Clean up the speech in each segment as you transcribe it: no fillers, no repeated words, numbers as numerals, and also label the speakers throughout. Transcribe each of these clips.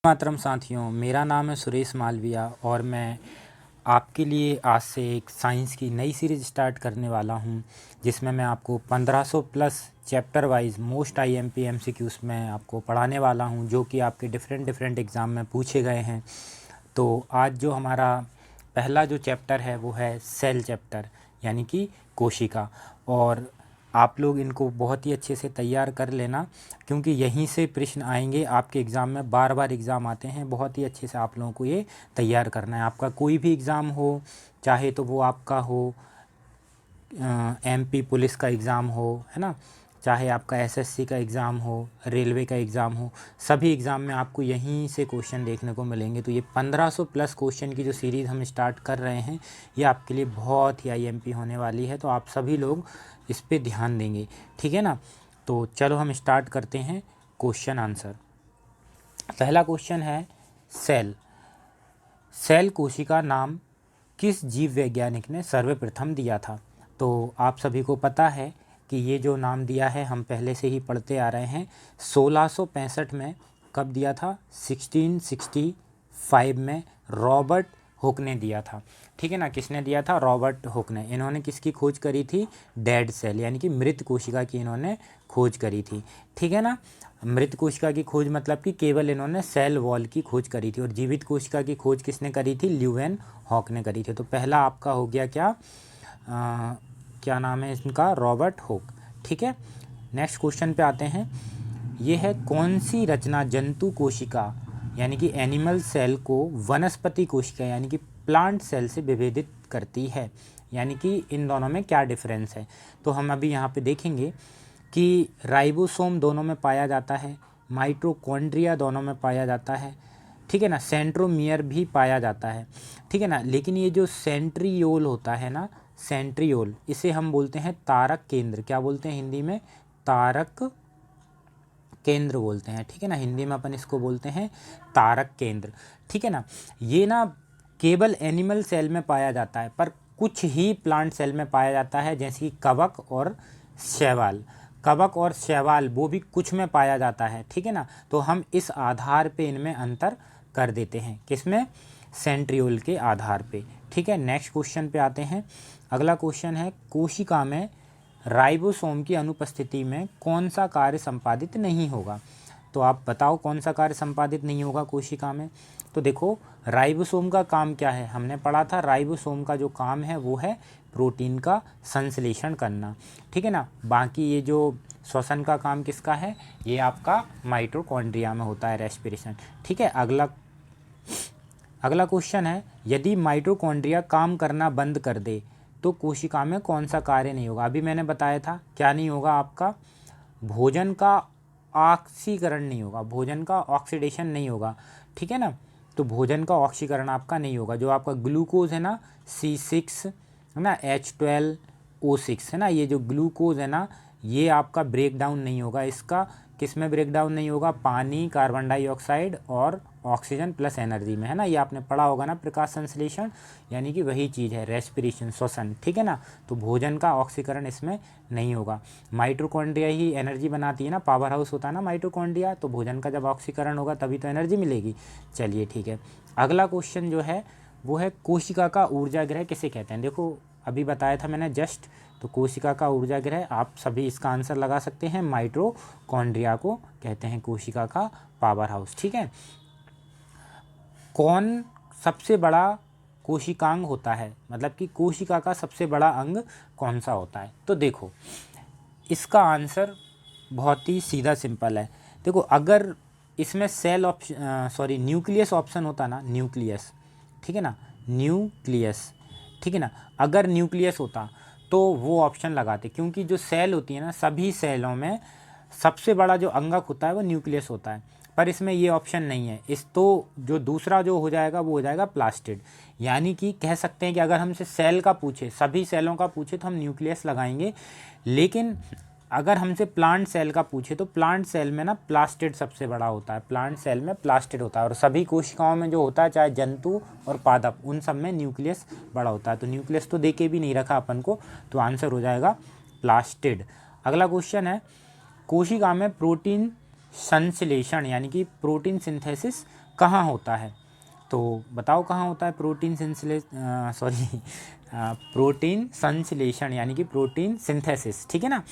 Speaker 1: मातरम साथियों, मेरा नाम है सुरेश मालविया और मैं आपके लिए आज से एक साइंस की नई सीरीज़ स्टार्ट करने वाला हूं, जिसमें मैं आपको 1500 plus chapter wise most IMP MCQs में आपको पढ़ाने वाला हूं, जो कि आपके डिफरेंट एग्ज़ाम में पूछे गए हैं। तो आज जो हमारा पहला जो चैप्टर है वो है सेल चैप्टर, यानी कि कोशिका। और आप लोग इनको बहुत ही अच्छे से तैयार कर लेना, क्योंकि यहीं से प्रश्न आएंगे आपके एग्ज़ाम में। बार बार एग्ज़ाम आते हैं, बहुत ही अच्छे से आप लोगों को ये तैयार करना है। आपका कोई भी एग्ज़ाम हो, चाहे तो वो आपका हो एमपी पुलिस का एग्ज़ाम हो, है ना, चाहे आपका एसएससी का एग्ज़ाम हो, रेलवे का एग्ज़ाम हो, सभी एग्ज़ाम में आपको यहीं से क्वेश्चन देखने को मिलेंगे। तो ये 1500 प्लस क्वेश्चन की जो सीरीज़ हम स्टार्ट कर रहे हैं, ये आपके लिए बहुत ही आईएमपी होने वाली है। तो आप सभी लोग इस पे ध्यान देंगे, ठीक है ना। तो चलो हम स्टार्ट करते हैं क्वेश्चन आंसर। पहला क्वेश्चन है सेल। सेल कोशिका नाम किस जीव वैज्ञानिक ने सर्वप्रथम दिया था? तो आप सभी को पता है कि ये जो नाम दिया है हम पहले से ही पढ़ते आ रहे हैं। 1665 में कब दिया था? 1665 में रॉबर्ट हुक ने दिया था, ठीक है ना। किसने दिया था? रॉबर्ट हुक ने। इन्होंने किसकी खोज करी थी? डेड सेल, यानी कि मृत कोशिका की इन्होंने खोज करी थी, ठीक है ना। मृत कोशिका की खोज मतलब कि केवल इन्होंने सेल वॉल की खोज करी थी, और जीवित कोशिका की खोज किसने करी थी? ल्यूवेन हॉक ने करी थी। तो पहला आपका हो गया क्या? क्या नाम है इनका? रॉबर्ट हुक, ठीक है। नेक्स्ट क्वेश्चन पे आते हैं। ये है कौन सी रचना जंतु कोशिका यानी कि एनिमल सेल को वनस्पति कोशिका यानी कि प्लांट सेल से विभेदित करती है? यानी कि इन दोनों में क्या डिफरेंस है? तो हम अभी यहाँ पे देखेंगे कि राइबोसोम दोनों में पाया जाता है, माइटोकॉन्ड्रिया दोनों में पाया जाता है, ठीक है ना, सेंट्रोमियर भी पाया जाता है, ठीक है ना। लेकिन ये जो सेंट्रियोल होता है ना, सेंट्रियोल, इसे हम बोलते हैं तारक केंद्र। क्या बोलते हैं हिंदी में? तारक केंद्र बोलते हैं, ठीक है ना। हिंदी में अपन इसको बोलते हैं तारक केंद्र, ठीक है ना। ये ना केवल एनिमल सेल में पाया जाता है, पर कुछ ही प्लांट सेल में पाया जाता है, जैसे कि कवक और शैवाल। कवक और शैवाल वो भी कुछ में पाया जाता है, ठीक है ना। तो हम इस आधार पे इनमें अंतर कर देते हैं, किसमें? सेंट्रियोल के आधार पे, ठीक है। नेक्स्ट क्वेश्चन पे आते हैं। अगला क्वेश्चन है कोशिका में राइबोसोम की अनुपस्थिति में कौन सा कार्य संपादित नहीं होगा? तो आप बताओ कौन सा कार्य संपादित नहीं होगा कोशिका में? तो देखो, राइबोसोम का काम क्या है? हमने पढ़ा था राइबोसोम का जो काम है वो है प्रोटीन का संश्लेषण करना, ठीक है ना। बाकी ये जो श्वसन का काम किसका है? ये आपका माइटोकॉन्ड्रिया में होता है, रेस्पिरेशन, ठीक है। अगला क्वेश्चन है यदि माइटोकॉन्ड्रिया काम करना बंद कर दे तो कोशिका में कौन सा कार्य नहीं होगा? अभी मैंने बताया था क्या नहीं होगा आपका? भोजन का ऑक्सीकरण नहीं होगा, भोजन का ऑक्सीडेशन नहीं होगा, ठीक है ना। तो भोजन का ऑक्सीकरण आपका नहीं होगा। जो आपका ग्लूकोज है ना, C6 है ना, H12O6 है ना, ये जो ग्लूकोज है ना, ये आपका ब्रेक डाउन नहीं होगा। इसका किस में ब्रेक डाउन नहीं होगा? पानी, कार्बन डाइऑक्साइड और ऑक्सीजन प्लस एनर्जी में, है ना। ये आपने पढ़ा होगा ना, प्रकाश संश्लेषण, यानी कि वही चीज़ है, रेस्पिरेशन, श्वसन, ठीक है ना। तो भोजन का ऑक्सीकरण इसमें नहीं होगा। माइटोकॉन्ड्रिया ही एनर्जी बनाती है ना, पावर हाउस होता है ना माइटोकॉन्ड्रिया, तो भोजन का जब ऑक्सीकरण होगा तभी तो एनर्जी मिलेगी। चलिए ठीक है। अगला क्वेश्चन जो है वो है कोशिका का ऊर्जा गृह किसे कहते हैं? देखो अभी बताया था मैंने जस्ट, तो कोशिका का ऊर्जा गृह आप सभी इसका आंसर लगा सकते हैं, माइटोकॉन्ड्रिया को कहते हैं कोशिका का पावर हाउस, ठीक है। कौन सबसे बड़ा कोशिकांग होता है? मतलब कि कोशिका का सबसे बड़ा अंग कौन सा होता है? तो देखो इसका आंसर बहुत ही सीधा सिंपल है। देखो अगर इसमें सेल ऑप्शन न्यूक्लियस ऑप्शन होता ना, न्यूक्लियस, ठीक है ना, न्यूक्लियस, ठीक है ना, अगर न्यूक्लियस होता तो वो ऑप्शन लगाते, क्योंकि जो सेल होती है ना, सभी सेलों में सबसे बड़ा जो अंगक होता है वो न्यूक्लियस होता है, पर इसमें ये ऑप्शन नहीं है। इस तो जो दूसरा जो हो जाएगा वो हो जाएगा प्लास्टिड। यानी कि कह सकते हैं कि अगर हमसे सेल का पूछे, सभी सेलों का पूछे, तो हम न्यूक्लियस लगाएंगे। लेकिन अगर हमसे प्लांट सेल का पूछे तो प्लांट सेल में ना प्लास्टिड सबसे बड़ा होता है, प्लांट सेल में प्लास्टिड होता है। और सभी कोशिकाओं में जो होता है, चाहे जंतु और पादप, उन सब में न्यूक्लियस बड़ा होता है। तो न्यूक्लियस तो देके भी नहीं रखा अपन को, तो आंसर हो जाएगा प्लास्टिड। अगला क्वेश्चन है कोशिका में प्रोटीन संश्लेषण यानी कि प्रोटीन सिंथेसिस कहाँ होता है? तो बताओ कहाँ होता है प्रोटीन प्रोटीन संश्लेषण यानी कि प्रोटीन सिंथेसिस, ठीक है ना।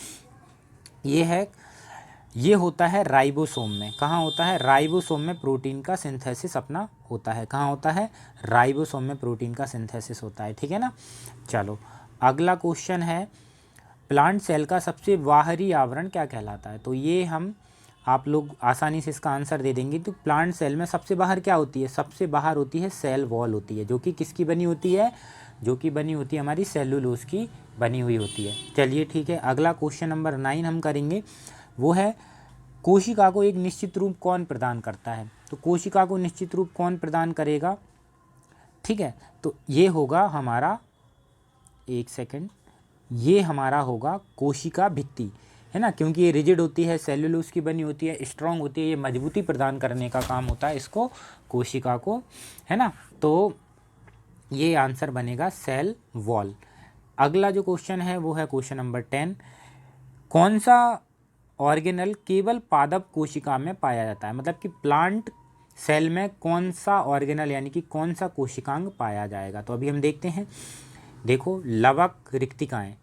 Speaker 1: ये होता है राइबोसोम में। कहाँ होता है? राइबोसोम में प्रोटीन का सिंथेसिस अपना होता है। कहाँ होता है? राइबोसोम में प्रोटीन का सिंथेसिस होता है, ठीक है ना। चलो अगला क्वेश्चन है, प्लांट सेल का सबसे बाहरी आवरण क्या कहलाता है? तो ये हम आप लोग आसानी से इसका आंसर दे देंगे। तो प्लांट सेल में सबसे बाहर क्या होती है? सबसे बाहर होती है सेल वॉल होती है, जो कि किसकी बनी होती है? जो कि बनी होती है हमारी सेलुलोज की बनी हुई होती है। चलिए ठीक है, अगला क्वेश्चन नंबर 9 हम करेंगे, वो है कोशिका को एक निश्चित रूप कौन प्रदान करता है? तो कोशिका को निश्चित रूप कौन प्रदान करेगा? ठीक है, तो ये होगा हमारा, एक सेकंड, ये हमारा होगा कोशिका भित्ति, है ना, क्योंकि ये रिजिड होती है, सेलुलोज की बनी होती है, स्ट्रॉन्ग होती है, ये मजबूती प्रदान करने का काम होता है इसको, कोशिका को, है ना। तो ये आंसर बनेगा सेल वॉल। अगला जो क्वेश्चन है वो है क्वेश्चन नंबर 10, कौन सा ऑर्गेनल केवल पादप कोशिका में पाया जाता है? मतलब कि प्लांट सेल में कौन सा ऑर्गेनल यानी कि कौन सा कोशिकांग पाया जाएगा? तो अभी हम देखते हैं। देखो लवक, रिक्तिकाएँ,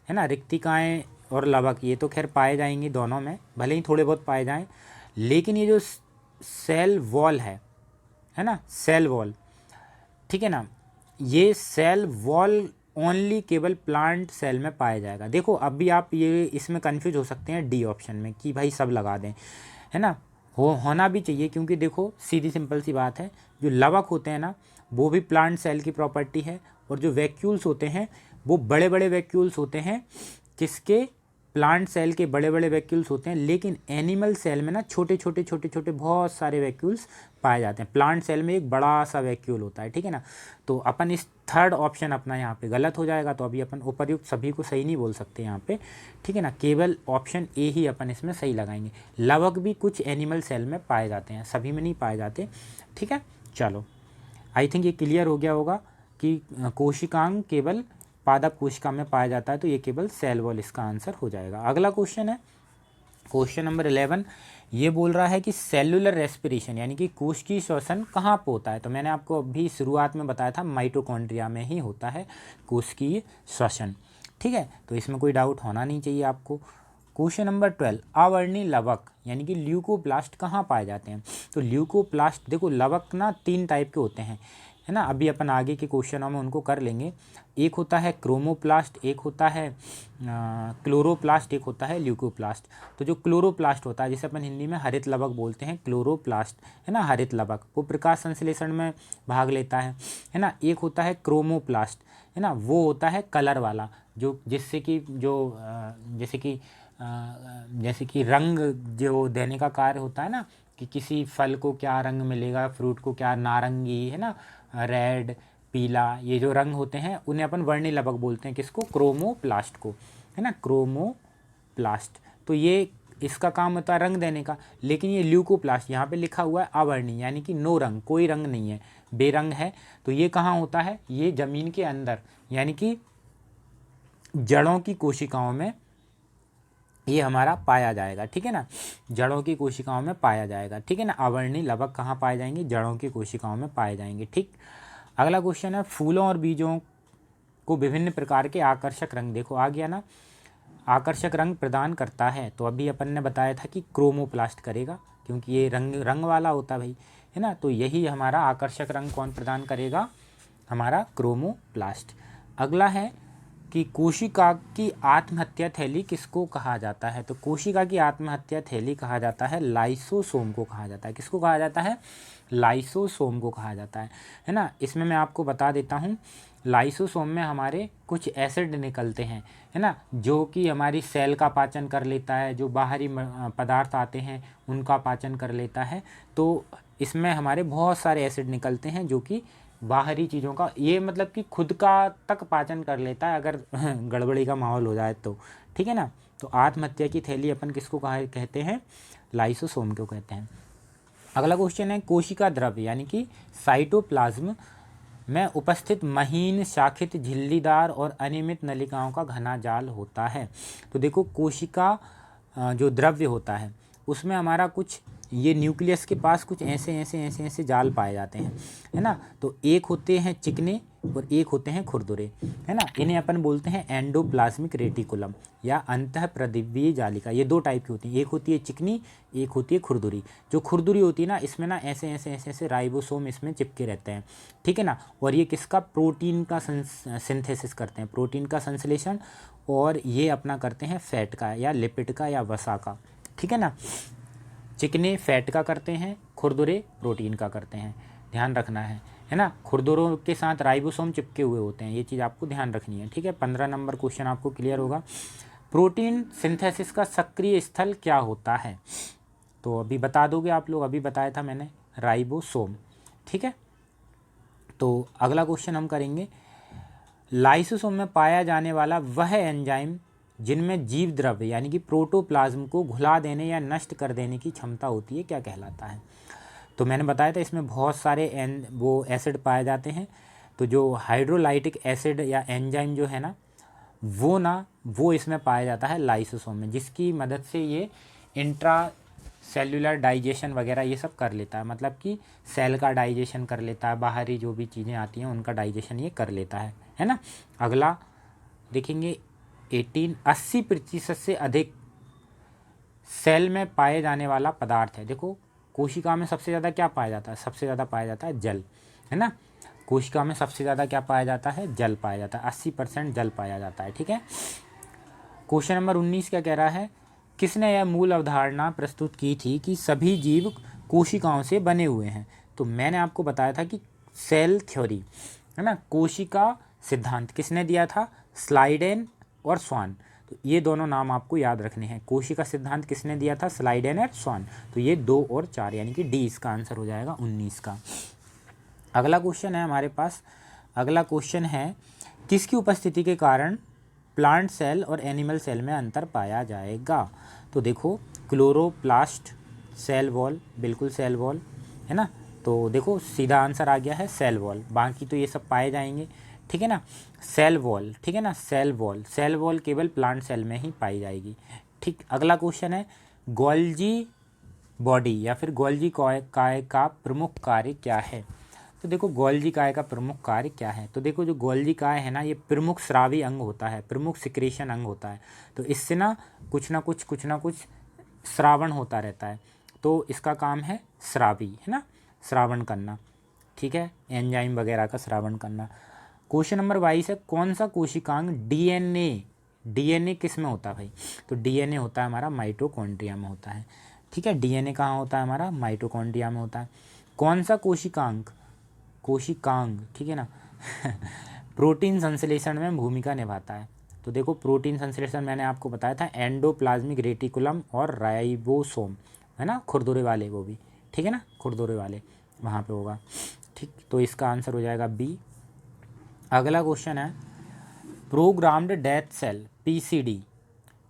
Speaker 1: है ना, रिक्तिकाएँ और लवक ये तो खैर पाए जाएंगे दोनों में, भले ही थोड़े बहुत पाए जाएं, लेकिन ये जो सेल वॉल है ना, सेल वॉल, ठीक है ना, ये सेल वॉल ओनली केवल प्लांट सेल में पाया जाएगा। देखो अभी आप ये इसमें कंफ्यूज हो सकते हैं डी ऑप्शन में कि भाई सब लगा दें, है ना, होना भी चाहिए, क्योंकि देखो सीधी सिंपल सी बात है, जो लवक होते हैं ना वो भी प्लांट सेल की प्रॉपर्टी है, और जो वैक्यूल्स होते हैं वो बड़े बड़े वैक्यूल्स होते हैं, किसके? प्लांट सेल के बड़े बड़े वैक्यूल्स होते हैं, लेकिन एनिमल सेल में ना छोटे छोटे बहुत सारे वैक्यूल्स पाए जाते हैं। प्लांट सेल में एक बड़ा सा वैक्यूल होता है, ठीक है ना। तो अपन इस थर्ड ऑप्शन अपना यहाँ पे गलत हो जाएगा, तो अभी अपन उपर्युक्त सभी को सही नहीं बोल सकते यहाँ पे, ठीक है ना, केवल ऑप्शन ए ही अपन इसमें सही लगाएंगे। लवक भी कुछ एनिमल सेल में पाए जाते हैं, सभी में नहीं पाए जाते, ठीक है। चलो आई थिंक ये क्लियर हो गया होगा कि कोशिकांग केवल पादप कोशिका में पाया जाता है, तो ये केवल सेल वॉल इसका आंसर हो जाएगा। अगला क्वेश्चन है क्वेश्चन नंबर 11, ये बोल रहा है कि सेलुलर रेस्पिरेशन यानी कि कोशिकीय श्वसन कहाँ पे होता है? तो मैंने आपको अभी शुरुआत में बताया था माइटोकॉन्ड्रिया में ही होता है कोशिकीय श्वसन, ठीक है, तो इसमें कोई डाउट होना नहीं चाहिए आपको। क्वेश्चन नंबर 12, अवर्णी लवक यानी कि ल्यूकोप्लास्ट कहाँ पाए जाते हैं? तो ल्यूकोप्लास्ट, देखो लवक ना 3 टाइप के होते हैं, है ना, अभी अपन आगे के क्वेश्चनों में उनको कर लेंगे। एक होता है क्रोमोप्लास्ट, एक होता है क्लोरोप्लास्ट, एक होता है ल्यूकोप्लास्ट। तो जो क्लोरोप्लास्ट होता है, जिसे अपन हिंदी में हरित लवक बोलते हैं, क्लोरोप्लास्ट, है ना, हरित लवक, वो प्रकाश संश्लेषण में भाग लेता है ना। एक होता है क्रोमोप्लास्ट, है ना, वो होता है कलर वाला, जो जिससे कि जैसे कि रंग जो देने का कार्य होता है ना, कि किसी फल को क्या रंग मिलेगा, फ्रूट को क्या, नारंगी, है ना, रेड, पीला, ये जो रंग होते हैं उन्हें अपन वर्णी लवक बोलते हैं, किसको? क्रोमोप्लास्ट को, है ना, क्रोमोप्लास्ट। तो ये इसका काम होता है रंग देने का। लेकिन ये ल्यूकोप्लास्ट, यहाँ पे लिखा हुआ है अवर्णी यानी कि नो रंग, कोई रंग नहीं है, बेरंग है। तो ये कहाँ होता है? ये ज़मीन के अंदर यानी कि जड़ों की कोशिकाओं में ये हमारा पाया जाएगा, ठीक है ना, जड़ों की कोशिकाओं में पाया जाएगा, ठीक है ना। अवर्णी लवक कहाँ पाए जाएंगे? जड़ों की कोशिकाओं में पाए जाएंगे, ठीक। अगला क्वेश्चन है, फूलों और बीजों को विभिन्न प्रकार के आकर्षक रंग, देखो आ गया ना, आकर्षक रंग प्रदान करता है। तो अभी अपन ने बताया था कि क्रोमोप्लास्ट करेगा, क्योंकि ये रंग वाला होता भाई, है ना। तो यही हमारा आकर्षक रंग कौन प्रदान करेगा? हमारा क्रोमोप्लास्ट। अगला है कि कोशिका की आत्महत्या थैली किसको कहा जाता है? तो कोशिका की आत्महत्या थैली कहा जाता है लाइसोसोम को कहा जाता है। किसको कहा जाता है? लाइसोसोम को कहा जाता है ना। इसमें मैं आपको बता देता हूँ, लाइसोसोम में हमारे कुछ एसिड निकलते हैं, है ना, जो कि हमारी सेल का पाचन कर लेता है, जो बाहरी पदार्थ आते हैं उनका पाचन कर लेता है। तो इसमें हमारे बहुत सारे एसिड निकलते हैं जो कि बाहरी चीज़ों का, ये मतलब कि खुद का तक पाचन कर लेता है अगर गड़बड़ी का माहौल हो जाए तो, ठीक है ना। तो आत्महत्या की थैली अपन किसको कहते हैं? लाइसोसोम को कहते हैं। अगला क्वेश्चन है, कोशिका द्रव्य यानी कि साइटोप्लाज्म में उपस्थित महीन, शाखित, झिल्लीदार और अनियमित नलिकाओं का घना जाल होता है। तो देखो कोशिका जो द्रव्य होता है उसमें हमारा कुछ ये न्यूक्लियस के पास कुछ ऐसे जाल पाए जाते हैं, है ना। तो एक होते हैं चिकने और एक होते हैं खुरदुरे, है ना। इन्हें अपन बोलते हैं एंडोप्लाज्मिक रेटिकुलम या अंतःप्रदिव्यीय जालिका। ये दो टाइप की होती हैं, एक होती है चिकनी, एक होती है खुरदुरी। जो खुरदुरी होती है ना, इसमें ना ऐसे राइबोसोम इसमें चिपके रहते हैं, ठीक है ना। और ये किसका, प्रोटीन का सिंथेसिस करते हैं, प्रोटीन का संश्लेषण, और ये अपना करते हैं फैट का या लिपिड का या वसा का, ठीक है ना। चिकने फैट का करते हैं, खुरदुरे प्रोटीन का करते हैं, ध्यान रखना है ना। खुरदुरों के साथ राइबोसोम चिपके हुए होते हैं, ये चीज़ आपको ध्यान रखनी है, ठीक है। 15 नंबर क्वेश्चन आपको क्लियर होगा। प्रोटीन सिंथेसिस का सक्रिय स्थल क्या होता है, तो अभी बता दोगे आप लोग, अभी बताया था मैंने, राइबोसोम, ठीक है। तो अगला क्वेश्चन हम करेंगे, लाइसोसोम में पाया जाने वाला वह एंजाइम जिनमें जीव द्रव्य यानी कि प्रोटोप्लाज्म को घुला देने या नष्ट कर देने की क्षमता होती है, क्या कहलाता है। तो मैंने बताया था इसमें बहुत सारे वो एसिड पाए जाते हैं। तो जो हाइड्रोलाइटिक एसिड या एंजाइम जो है ना, वो इसमें पाया जाता है लाइसोसोम में, जिसकी मदद से ये इंट्रा सेल्यूलर डाइजेशन वगैरह ये सब कर लेता है, मतलब कि सेल का डाइजेशन कर लेता है, बाहरी जो भी चीज़ें आती हैं उनका डाइजेशन ये कर लेता है ना। अगला देखेंगे 80% से अधिक सेल में पाए जाने वाला पदार्थ है। देखो कोशिका में सबसे ज़्यादा क्या पाया जाता है, सबसे ज़्यादा पाया जाता है जल, है ना। कोशिका में सबसे ज़्यादा क्या पाया जाता है, जल पाया जाता है, 80% जल पाया जाता है, ठीक है। क्वेश्चन नंबर 19 क्या कह रहा है, किसने यह मूल अवधारणा प्रस्तुत की थी कि सभी जीव कोशिकाओं से बने हुए हैं। तो मैंने आपको बताया था कि सेल थ्योरी, है ना, कोशिका सिद्धांत किसने दिया था, स्लाइडेन और स्वान। तो ये दोनों नाम आपको याद रखने हैं। कोशिका सिद्धांत किसने दिया था, स्लाइडेन और स्वान। तो ये 2 और 4 यानी कि डी इसका आंसर हो जाएगा 19 का। अगला क्वेश्चन है हमारे पास, अगला क्वेश्चन है, किसकी उपस्थिति के कारण प्लांट सेल और एनिमल सेल में अंतर पाया जाएगा। तो देखो क्लोरोप्लास्ट, सेल वॉल, बिल्कुल सेल वॉल, है ना। तो देखो सीधा आंसर आ गया है सेल वॉल, बाकी तो ये सब पाए जाएंगे, ठीक है ना। सेल वॉल, ठीक है ना, सेल वॉल केवल प्लांट सेल में ही पाई जाएगी, ठीक। अगला क्वेश्चन है, गोल्जी बॉडी या फिर गोल्जी काय का प्रमुख कार्य क्या है। तो देखो गोल्जी काय का प्रमुख कार्य क्या है। तो देखो जो गोल्जी काय है ना, ये प्रमुख स्रावी अंग होता है, प्रमुख सिक्रेशन अंग होता है। तो इससे ना कुछ ना कुछ श्रावण होता रहता है। तो इसका काम है स्रावी, है ना, श्रावण करना, ठीक है, एंजाइम वगैरह का श्रावण करना। क्वेश्चन नंबर 22 है, कौन सा कोशिकांग डीएनए किस में होता है भाई। तो डीएनए होता है हमारा माइटोकॉन्ड्रिया में होता है, ठीक है। डीएनए कहाँ होता है हमारा, माइटोकॉन्ड्रिया में होता है। कौन सा कोशिकांग, ठीक है ना प्रोटीन संश्लेषण में भूमिका निभाता है। तो देखो प्रोटीन संश्लेषण मैंने आपको बताया था, एंडोप्लाज्मिक रेटिकुलम और राइबोसोम, है ना, खुरदुरे वाले वो भी, ठीक है ना, खुरदुरे वाले वहाँ पे होगा, ठीक। तो इसका आंसर हो जाएगा बी। अगला क्वेश्चन है, प्रोग्राम्ड डेथ सेल पीसीडी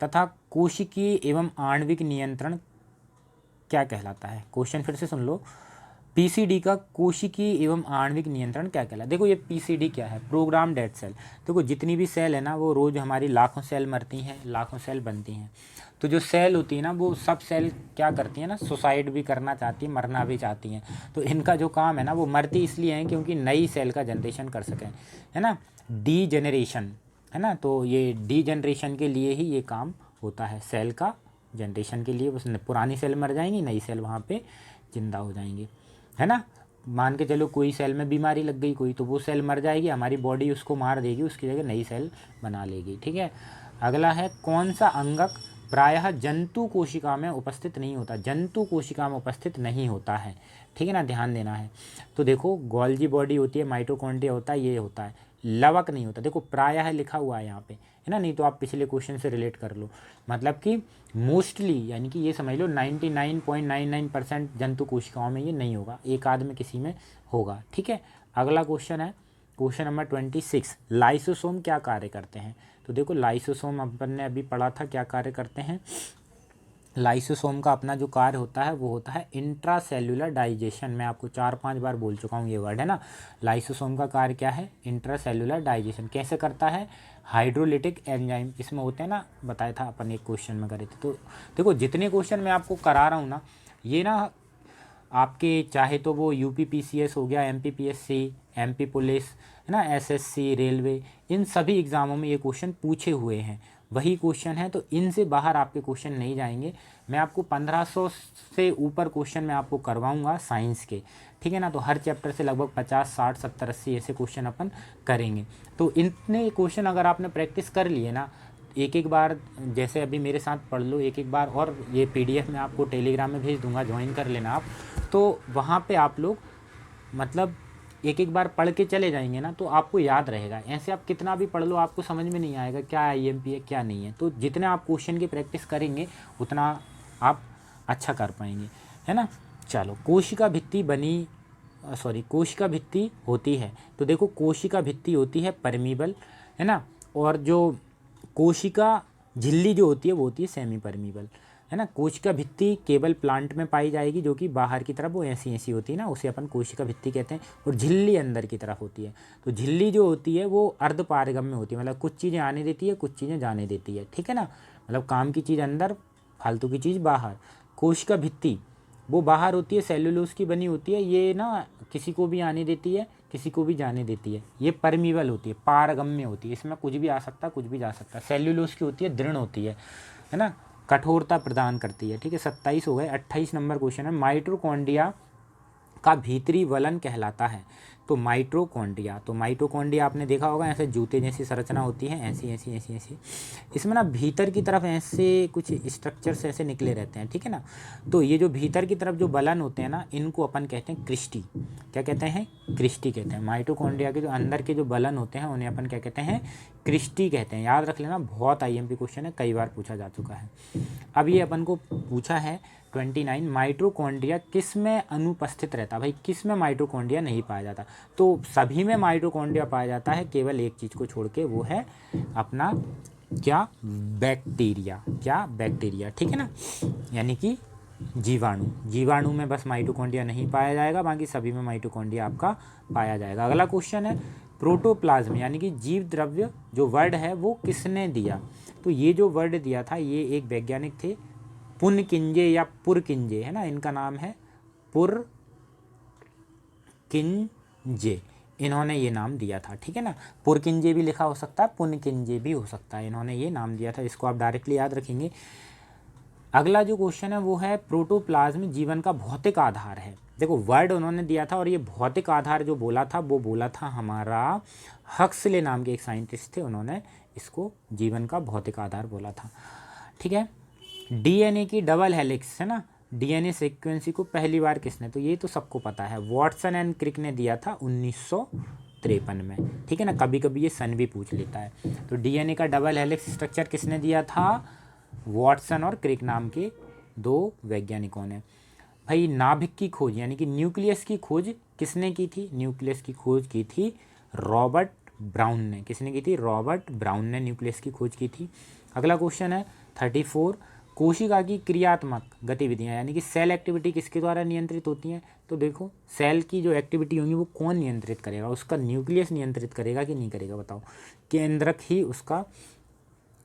Speaker 1: तथा कोशिकीय एवं आणविक नियंत्रण क्या कहलाता है। क्वेश्चन फिर से सुन लो, पीसीडी का कोशिकीय एवं आणविक नियंत्रण क्या कहलाता है। देखो ये पीसीडी क्या है, प्रोग्राम डेथ सेल। देखो जितनी भी सेल है ना, वो रोज़ हमारी लाखों सेल मरती हैं, लाखों सेल बनती हैं। तो जो सेल होती है ना, वो सब सेल क्या करती है ना, सुसाइड भी करना चाहती है, मरना भी चाहती हैं। तो इनका जो काम है ना, वो मरती इसलिए है क्योंकि नई सेल का जनरेशन कर सकें, है ना, डी जनरेशन, है ना। तो ये डी जनरेशन के लिए ही ये काम होता है, सेल का जनरेशन के लिए। उसने पुरानी सेल मर जाएंगी, नई सेल वहाँ पे जिंदा हो जाएंगी, है ना। मान के चलो कोई सेल में बीमारी लग गई कोई, तो वो सेल मर जाएगी, हमारी बॉडी उसको मार देगी, उसकी जगह नई सेल बना लेगी, ठीक है। अगला है, कौन सा अंगक प्रायः जंतु कोशिका में उपस्थित नहीं होता, जंतु कोशिका में उपस्थित नहीं होता है, ठीक है ना, ध्यान देना है। तो देखो गोल्जी बॉडी होती है, माइटोकॉन्ड्रिया होता है, ये होता है, लवक नहीं होता। देखो प्रायः लिखा हुआ है यहाँ पे, है ना, नहीं तो आप पिछले क्वेश्चन से रिलेट कर लो। मतलब कि मोस्टली यानी कि ये समझ लो 99.99% जंतु कोशिकाओं में ये नहीं होगा, एक आध में किसी में होगा, ठीक है। अगला क्वेश्चन है, क्वेश्चन नंबर 26, लाइसोसोम क्या कार्य करते हैं। तो देखो लाइसोसोम अपन ने अभी पढ़ा था क्या कार्य करते हैं। लाइसोसोम का अपना जो कार्य होता है वो होता है इंट्रासेल्युलर डाइजेशन। मैं आपको 4-5 बार बोल चुका हूँ ये वर्ड, है ना। लाइसोसोम का कार्य क्या है? Intracellular digestion. कैसे करता है? हाइड्रोलिटिक एंजाइम इसमें होते हैं ना, बताया था अपन एक क्वेश्चन में करे थे। तो देखो जितने क्वेश्चन मैं आपको करा रहा हूँ ना, ये ना आपके चाहे तो वो यूपीपीसीएस हो गया, एमपीपीएससी, एमपी पुलिस, है ना, एसएससी, रेलवे, इन सभी एग्ज़ामों में ये क्वेश्चन पूछे हुए हैं, वही क्वेश्चन है। तो इनसे बाहर आपके क्वेश्चन नहीं जाएंगे। मैं आपको 1500 से ऊपर क्वेश्चन मैं आपको करवाऊंगा साइंस के, ठीक है ना। तो हर चैप्टर से लगभग 50, 60, 70, 80 ऐसे क्वेश्चन अपन करेंगे। तो इतने क्वेश्चन अगर आपने प्रैक्टिस कर लिए ना, एक एक बार जैसे अभी मेरे साथ पढ़ लो एक एक बार, और ये पीडीएफ मैं आपको टेलीग्राम में भेज दूंगा, ज्वाइन कर लेना आप। तो वहाँ पे आप लोग मतलब एक एक बार पढ़ के चले जाएंगे ना, तो आपको याद रहेगा। ऐसे आप कितना भी पढ़ लो आपको समझ में नहीं आएगा क्या आईएमपी है क्या नहीं है। तो जितने आप क्वेश्चन की प्रैक्टिस करेंगे उतना आप अच्छा कर पाएंगे, है ना। चलो, कोशिका भित्ति बनी कोशिका भित्ति होती है। तो देखो कोशिका भित्ति होती है परमीबल, है ना। और जो कोशिका झिल्ली जो होती है वो होती है सेमी परमीबल, है ना। कोशिका भित्ति केवल प्लांट में पाई जाएगी, जो कि बाहर की तरफ वो ऐसी ऐसी होती है ना, उसे अपन कोशिका भित्ति कहते हैं। और झिल्ली अंदर की तरफ होती है। तो झिल्ली जो होती है वो अर्धपारगम्य होती है, मतलब कुछ चीज़ें आने देती है, कुछ चीज़ें जाने देती है, ठीक है ना। मतलब काम की चीज़ अंदर, फालतू की चीज़ बाहर। कोशिका भित्ति वो बाहर होती है, सेल्यूलोज की बनी होती है। ये ना किसी को भी आने देती है, किसी को भी जाने देती है। ये परमीबल होती है, पारगम्य होती है, इसमें कुछ भी आ सकता है, कुछ भी जा सकता है। सेल्यूलोज की होती है, दृढ़ होती है ना, कठोरता प्रदान करती है, ठीक है। 27 हो गए। 28 नंबर क्वेश्चन है, माइटोकॉन्ड्रिया का भीतरी वलन कहलाता है। तो माइटोकॉन्ड्रिया आपने देखा होगा, ऐसे जूते जैसी संरचना होती है, ऐसी ऐसी ऐसी ऐसी। इसमें ना भीतर की तरफ ऐसे कुछ स्ट्रक्चर्स ऐसे निकले रहते हैं, ठीक है ना। तो ये जो भीतर की तरफ जो बलन होते हैं ना, इनको अपन कहते हैं क्रिस्टी। क्या कहते हैं? क्रिस्टी कहते हैं। माइटोकॉन्ड्रिया के जो अंदर के जो बलन होते हैं उन्हें अपन क्या कहते हैं? क्रिस्टी कहते हैं। याद रख लेना, बहुत आईएमपी क्वेश्चन है, कई बार पूछा जा चुका है। अब ये अपन को पूछा है 29, माइटोकॉन्ड्रिया किस में अनुपस्थित रहता है? भाई किस में माइटोकॉन्ड्रिया नहीं पाया जाता? तो सभी में माइटोकॉन्ड्रिया पाया जाता है, केवल एक चीज़ को छोड़ के, वो है अपना क्या? बैक्टीरिया। क्या? बैक्टीरिया, ठीक है ना। यानी कि जीवाणु में बस माइटोकॉन्ड्रिया नहीं पाया जाएगा, बाकी सभी में माइटोकॉन्ड्रिया आपका पाया जाएगा। अगला क्वेश्चन है, प्रोटोप्लाज्म यानी कि जीव द्रव्य जो वर्ड है वो किसने दिया? तो ये जो वर्ड दिया था ये एक वैज्ञानिक थे, पुनकिंजे या पुरकिंजे, है ना। इनका नाम है पुरकिंजे, इन्होंने ये नाम दिया था, ठीक है ना। पुरकिंजे भी लिखा हो सकता है, पुनकिंजे भी हो सकता है, इन्होंने ये नाम दिया था। इसको आप डायरेक्टली याद रखेंगे। अगला जो क्वेश्चन है वो है, प्रोटोप्लाज्म जीवन का भौतिक आधार है। देखो वर्ड उन्होंने दिया था, और ये भौतिक आधार जो बोला था वो बोला था हमारा हक्सले नाम के एक साइंटिस्ट थे, उन्होंने इसको जीवन का भौतिक आधार बोला था, ठीक है। डीएनए की डबल हेलिक्स, है ना, डीएनए सीक्वेंसी को पहली बार किसने? तो ये तो सबको पता है, वॉटसन एंड क्रिक ने दिया था 1953 में, ठीक है ना। कभी कभी ये सन भी पूछ लेता है। तो डीएनए का डबल हेलिक्स स्ट्रक्चर किसने दिया था? वॉटसन और क्रिक नाम के दो वैज्ञानिकों ने। भाई नाभिक की खोज यानी कि न्यूक्लियस की खोज किसने की थी? न्यूक्लियस की खोज की थी रॉबर्ट ब्राउन ने। किसने की थी? रॉबर्ट ब्राउन ने न्यूक्लियस की खोज की थी। अगला क्वेश्चन है 34, कोशिका की क्रियात्मक गतिविधियां यानी कि सेल एक्टिविटी किसके द्वारा नियंत्रित होती हैं? तो देखो सेल की जो एक्टिविटी होंगी वो कौन नियंत्रित करेगा? उसका न्यूक्लियस नियंत्रित करेगा कि नहीं करेगा? बताओ। केंद्रक ही उसका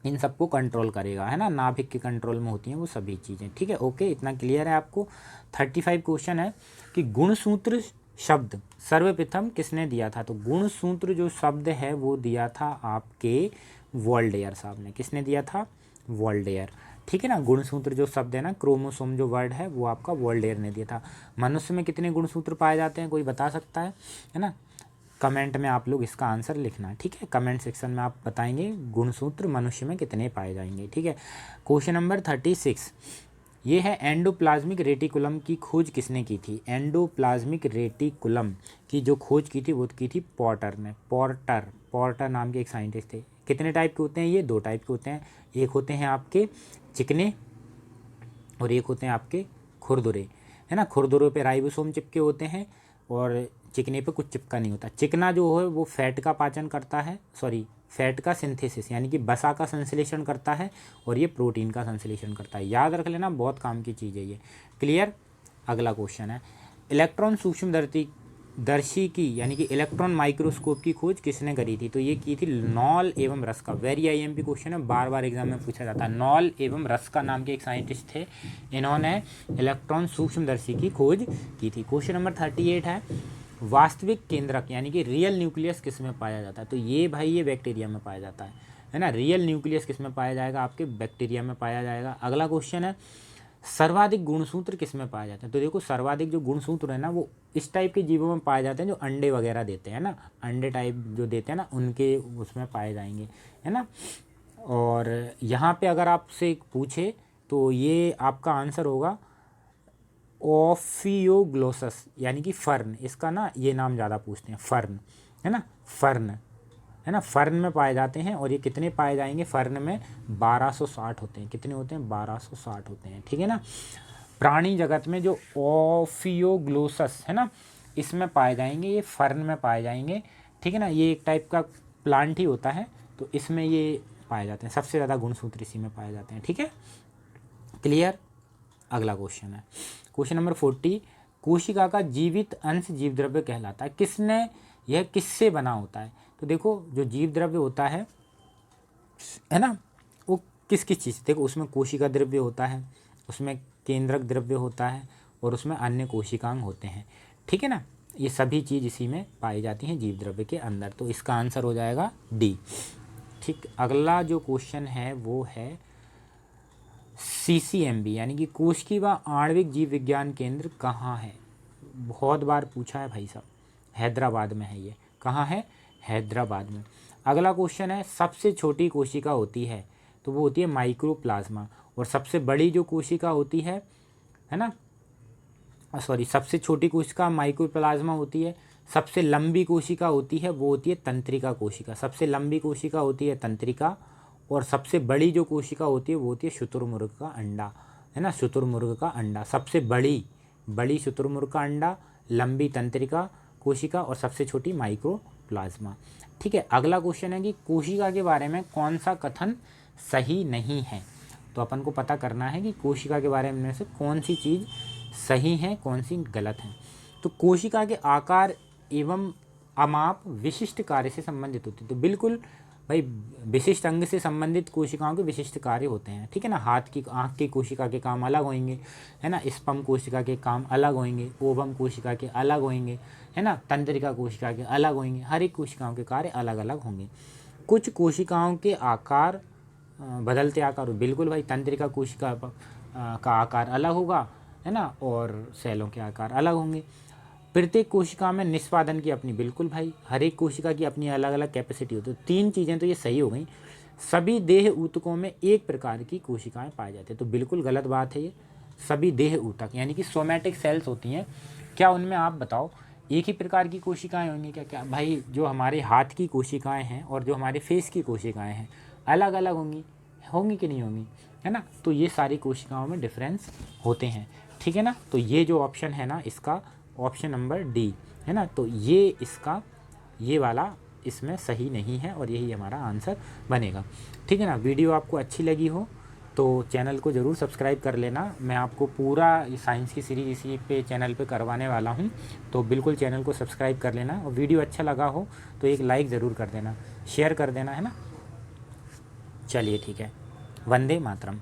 Speaker 1: इन सबको कंट्रोल करेगा, है ना। नाभिक के कंट्रोल में होती हैं वो सभी चीज़ें, ठीक है। ओके, इतना क्लियर है आपको। 35 क्वेश्चन है कि गुणसूत्र शब्द सर्वप्रथम किसने दिया था? तो गुणसूत्र जो शब्द है वो दिया था आपके वोल्डेयर साहब ने। किसने दिया था? वोल्डेयर, ठीक है ना। गुणसूत्र जो शब्द है ना, क्रोमोसोम जो वर्ड है वो आपका वोल्डेयर ने दिया था। मनुष्य में कितने गुणसूत्र पाए जाते हैं, कोई बता सकता है ना। कमेंट में आप लोग इसका आंसर लिखना, ठीक है। कमेंट सेक्शन में आप बताएंगे गुणसूत्र मनुष्य में कितने पाए जाएंगे, ठीक है। क्वेश्चन नंबर 36, ये है एंडोप्लाज्मिक रेटिकुलम की खोज किसने की थी? एंडोप्लाज्मिक रेटिकुलम की जो खोज की थी वो की थी पॉर्टर ने। पॉर्टर नाम के एक साइंटिस्ट थे। कितने टाइप के होते हैं ये? 2 टाइप के होते हैं। एक होते हैं आपके चिकने और एक होते हैं आपके खुरदुरे, है ना। खुरदुरों पे राइबोसोम चिपके होते हैं और चिकने पे कुछ चिपका नहीं होता। चिकना जो है वो फैट का पाचन करता है, सॉरी फैट का सिंथेसिस यानी कि वसा का संश्लेषण करता है, और ये प्रोटीन का संश्लेषण करता है। याद रख लेना, बहुत काम की चीज़ है ये। क्लियर। अगला क्वेश्चन है, इलेक्ट्रॉन सूक्ष्मदर्शी की यानी कि इलेक्ट्रॉन माइक्रोस्कोप की खोज किसने करी थी? तो ये की थी नॉल एवं रस्का। वेरी आईएमपी क्वेश्चन है, बार बार एग्जाम में पूछा जाता है। नॉल एवं रस्का नाम के एक साइंटिस्ट थे, इन्होंने इलेक्ट्रॉन सूक्ष्मदर्शी की खोज की थी। क्वेश्चन नंबर 38 है, वास्तविक केंद्रक यानी कि रियल न्यूक्लियस किस में पाया जाता है? तो ये भाई ये बैक्टीरिया में पाया जाता है ना। रियल न्यूक्लियस किस में पाया जाएगा? आपके बैक्टीरिया में पाया जाएगा। अगला क्वेश्चन है, सर्वाधिक गुणसूत्र किस में पाया जाता है? तो देखो सर्वाधिक जो गुणसूत्र है ना वो इस टाइप के जीवों में पाए जाते हैं जो अंडे वगैरह देते हैं ना, अंडे टाइप जो देते हैं ना उनके उसमें पाए जाएंगे, है ना। और यहाँ पे अगर आपसे पूछे तो ये आपका आंसर होगा ओफियोग्लोसस यानी कि फर्न। इसका ना ये नाम ज़्यादा पूछते हैं, फर्न, है ना, फर्न, है ना। फर्न में पाए जाते हैं, और ये कितने पाए जाएंगे? फर्न में 1260 होते हैं। कितने होते हैं? 1260 होते हैं, ठीक है ना। प्राणी जगत में जो ओफियोग्लोसस है ना, इसमें पाए जाएंगे, ये फर्न में पाए जाएंगे, ठीक है ना। ये एक टाइप का प्लांट ही होता है, तो इसमें ये पाए जाते हैं। सबसे ज़्यादा गुणसूत्र इसी में पाए जाते हैं, ठीक है। क्लियर। अगला क्वेश्चन है, क्वेश्चन नंबर 40, कोशिका का जीवित अंश जीव द्रव्य कहलाता है। किसने, यह किससे बना होता है? तो देखो जो जीव द्रव्य होता है ना, वो किस किस चीज़, देखो उसमें कोशिका द्रव्य होता है, उसमें केंद्रक द्रव्य होता है, और उसमें अन्य कोशिकांग होते हैं, ठीक है ना। ये सभी चीज़ इसी में पाई जाती हैं जीव द्रव्य के अंदर। तो इसका आंसर हो जाएगा डी, ठीक। अगला जो क्वेश्चन है वो है CCMB यानी कि कोशिकी व आणविक जीव विज्ञान केंद्र कहाँ है? बहुत बार पूछा है भाई साहब, हैदराबाद में है ये। कहाँ है? हैदराबाद में। अगला क्वेश्चन है, सबसे छोटी कोशिका होती है तो वो होती है माइक्रोप्लाज्मा, और सबसे बड़ी जो कोशिका होती है ना, सॉरी सबसे छोटी कोशिका माइक्रोप्लाज्मा होती है, सबसे लंबी कोशिका होती है वो होती है तंत्रिका कोशिका। सबसे लंबी कोशिका होती है तंत्रिका, और सबसे बड़ी जो कोशिका होती है वो होती है शुतुरमुर्ग का अंडा, है ना, शुतुरमुर्ग का अंडा। सबसे बड़ी शुतुरमुर्ग का अंडा, लंबी तंत्रिका कोशिका, और सबसे छोटी माइक्रोप्लाज्मा, ठीक है। अगला क्वेश्चन है कि कोशिका के बारे में कौन सा कथन सही नहीं है? तो अपन को पता करना है कि कोशिका के बारे में से कौन सी चीज़ सही है, कौन सी गलत है। तो कोशिका के आकार एवं अमाप विशिष्ट कार्य से संबंधित होती है। तो बिल्कुल भाई, विशिष्ट अंग से संबंधित कोशिकाओं के विशिष्ट कार्य होते हैं, ठीक है ना। हाथ की, आँख की कोशिका के काम अलग होंगे, है ना। स्पर्म कोशिका के काम अलग होंगे, ओवम कोशिका के अलग होंगे, है ना। तंत्रिका कोशिका के अलग होंगे। हर एक कोशिकाओं के कार्य अलग अलग होंगे। कुछ कोशिकाओं के आकार बदलते आकार, बिल्कुल भाई, तंत्रिका कोशिका का आकार अलग होगा, है ना, और सेलों के आकार अलग होंगे। प्रत्येक कोशिका में निष्पादन की अपनी, बिल्कुल भाई, हर एक कोशिका की अपनी अलग अलग कैपेसिटी होती है। तो 3 चीज़ें तो ये सही हो गई। सभी देह ऊतकों में एक प्रकार की कोशिकाएं पाई जाती है, तो बिल्कुल गलत बात है ये। सभी देह ऊतक यानी कि सोमैटिक सेल्स होती हैं, क्या उनमें आप बताओ एक ही प्रकार की कोशिकाएं होंगी क्या? क्या भाई, जो हमारे हाथ की कोशिकाएं हैं और जो हमारे फेस की कोशिकाएं हैं अलग अलग होंगी कि नहीं होंगी, है ना। तो ये सारी कोशिकाओं में डिफरेंस होते हैं, ठीक है ना। तो ये जो ऑप्शन है ना, इसका ऑप्शन नंबर डी, है ना। तो ये इसका, ये वाला इसमें सही नहीं है, और यही हमारा आंसर बनेगा, ठीक है ना। वीडियो आपको अच्छी लगी हो तो चैनल को ज़रूर सब्सक्राइब कर लेना। मैं आपको पूरा साइंस की सीरीज इसी पे चैनल पे करवाने वाला हूँ, तो बिल्कुल चैनल को सब्सक्राइब कर लेना। और वीडियो अच्छा लगा हो तो एक लाइक ज़रूर कर देना, शेयर कर देना, है ना। चलिए ठीक है, वंदे मातरम।